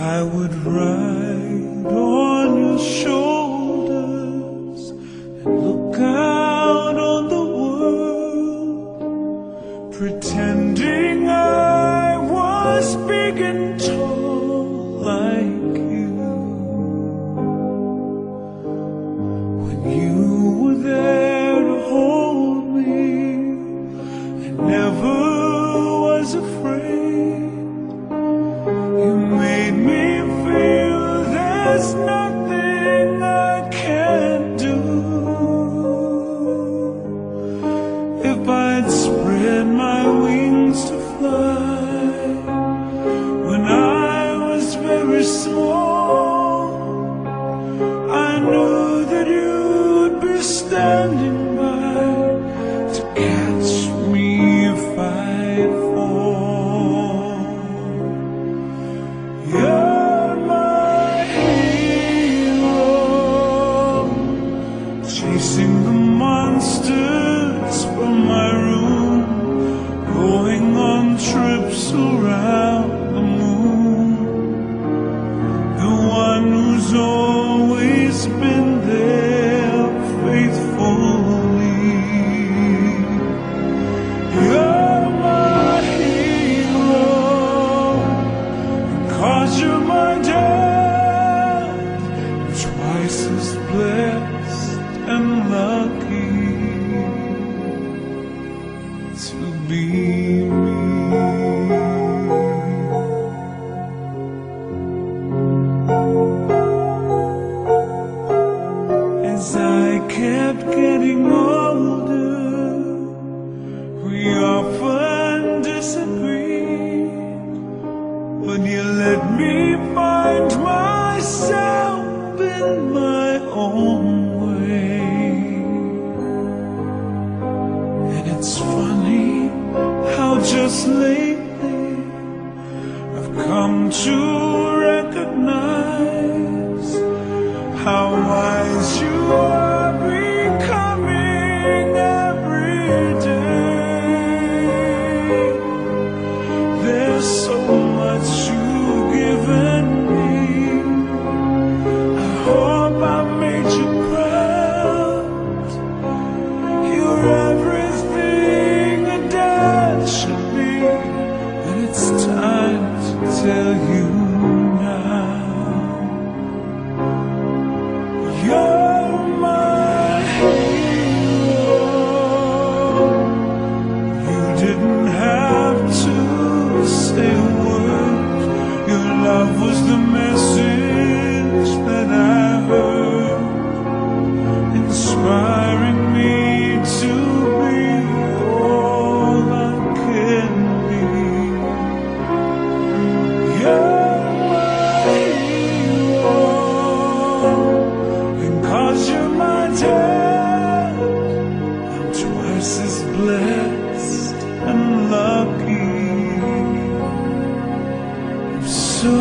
I would ride on your shoulders and look out on the world, pretending I was big and tall like you. When you were there to hold me, I never was afraid. You made me feel there's nothing I can't do. If I'd spread my wings to fly when I was very small, I knew that you'd be standing by to catch me if I fall. You're my hero, chasing the monsters from my room, going on trips around the moon, the one who's always been there faithfully. You're my hero, 'cause you're my dad, twice as blessed and lucky to be me. As I kept getting older, we often disagreed, but you let me find myself in my own way. And it's funny how just lately I've come to recognize how wise you are becoming every day. There's so much you've given me. I hope I made you proud. You're everything a dad should be, and it's time to tell you now. You're my hero. You didn't have to say a word. Your love was the message that I heard, inspiring me to be all I can be. You're my hero, and 'cause you're my dad, I'm twice as blessed and lucky. So